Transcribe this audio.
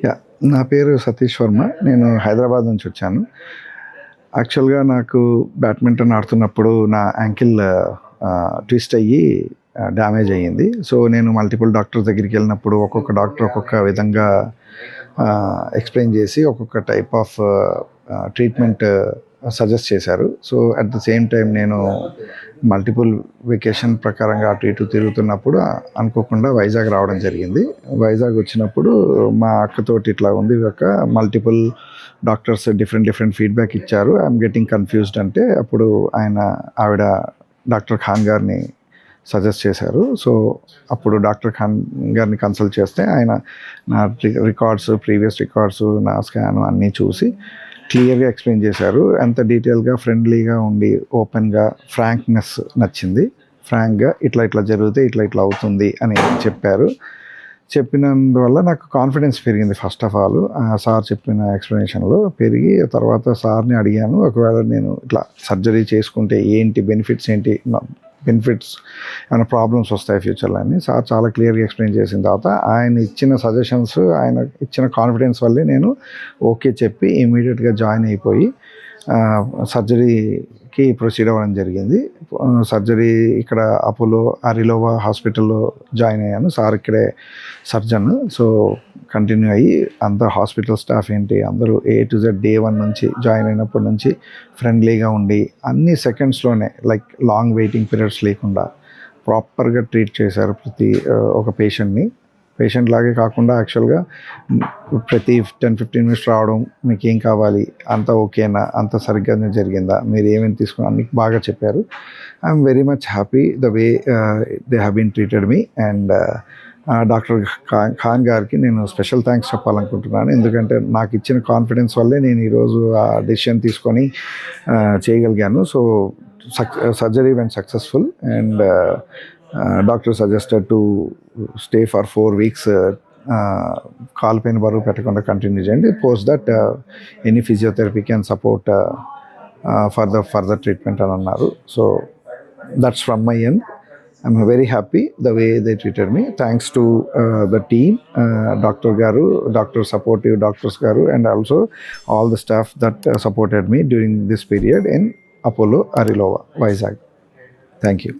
Yeah నా పేరు సతీష్ వర్మ. నేను హైదరాబాద్ నుంచి వచ్చాను. యాక్చువల్‌గా నాకు బ్యాడ్మింటన్ ఆడుతున్నప్పుడు నా యాంకిల్ ట్విస్ట్ అయ్యి డ్యామేజ్ అయ్యింది. సో, నేను మల్టిపుల్ డాక్టర్స్ దగ్గరికెళ్ళినప్పుడు ఒక్కొక్క డాక్టర్ ఒక్కొక్క విధంగా ఎక్స్‌ప్లెయిన్ చేసి ఒక్కొక్క టైప్ ఆఫ్ ట్రీట్మెంట్ సజెస్ట్ చేశారు. So, at the same time నేను మల్టిపుల్ వెకేషన్ ప్రకారంగా అటు ఇటు తిరుగుతున్నప్పుడు అనుకోకుండా వైజాగ్ రావడం జరిగింది. వైజాగ్ వచ్చినప్పుడు మా అక్కతోటి ఇట్లా ఉంది ఒక మల్టిపుల్ డాక్టర్స్ డిఫరెంట్ ఫీడ్బ్యాక్ ఇచ్చారు. ఐఎమ్ గెట్టింగ్ కన్ఫ్యూజ్డ్ అంటే అప్పుడు ఆవిడ డాక్టర్ ఖాన్ గారిని సజెస్ట్ చేశారు. సో, అప్పుడు డాక్టర్ ఖాన్ గారిని కన్సల్ట్ చేస్తే ఆయన నా ప్రీవియస్ రికార్డ్స్, నా స్కాన్ అన్నీ చూసి క్లియర్గా ఎక్స్ప్లెయిన్ చేశారు. ఎంత డీటెయిల్గా, ఫ్రెండ్లీగా ఉండి ఓపెన్గా ఫ్రాంక్నెస్ నచ్చింది. ఫ్రాంక్గా ఇట్లా జరిగితే ఇట్లా అవుతుంది అని చెప్పారు. చెప్పినందువల్ల నాకు కాన్ఫిడెన్స్ పెరిగింది. ఫస్ట్ ఆఫ్ ఆల్ సార్ చెప్పిన ఎక్స్ప్లెనేషన్లో పెరిగి తర్వాత సార్ని అడిగాను, ఒకవేళ నేను ఇట్లా సర్జరీ చేసుకుంటే ఏంటి బెనిఫిట్స్ ఏమైనా ప్రాబ్లమ్స్ వస్తాయి ఫ్యూచర్లో అని. సార్ చాలా క్లియర్గా ఎక్స్ప్లెయిన్ చేసిన తర్వాత ఆయన ఇచ్చిన సజెషన్స్, ఆయన ఇచ్చిన కాన్ఫిడెన్స్ వల్లే నేను ఓకే చెప్పి ఇమీడియట్గా జాయిన్ అయిపోయి సర్జరీకి ప్రొసీడ్ అవ్వడం జరిగింది. సర్జరీ ఇక్కడ అపోలో అరిలోవా హాస్పిటల్లో జాయిన్ అయ్యాను. సార్ ఇక్కడే సర్జన్. సో, కంటిన్యూ అయ్యి అంత హాస్పిటల్ స్టాఫ్ ఏంటి అందరూ A to Z డే 1 నుంచి జాయిన్ అయినప్పటి నుంచి ఫ్రెండ్లీగా ఉండి అన్ని సెకండ్స్లోనే లైక్ లాంగ్ వెయిటింగ్ పీరియడ్స్ లేకుండా ప్రాపర్గా ట్రీట్ చేశారు ప్రతి ఒక పేషెంట్ లాగే కాకుండా యాక్చువల్గా ప్రతి 10-15 మినిట్స్ రావడం, మీకు ఏం కావాలి, అంతా ఓకేనా, అంత సరిగ్గానే జరిగిందా, మీరు ఏమేమి తీసుకున్నా అన్ని బాగా చెప్పారు. I'm very much happy the way they have been treated me. And doctor Khan గారికి నేను స్పెషల్ థ్యాంక్స్ చెప్పాలనుకుంటున్నాను. ఎందుకంటే నాకు ఇచ్చిన కాన్ఫిడెన్స్ వల్లే నేను ఈరోజు ఆ డెసిషన్ తీసుకొని చేయగలిగాను. So, surgery vent successful and doctor suggested to stay for 4 weeks. కాలు పైన బరువు పెట్టకుండా కంటిన్యూ చేయండి. Post that any physiotherapy can support further treatment అని అన్నారు. So, that's from my end. I'm very happy the way they treated me. Thanks to the team, Dr. Garu, supportive doctors Garu, and also all the staff that supported me during this period in Apollo Arilova, Vizag. Thank you.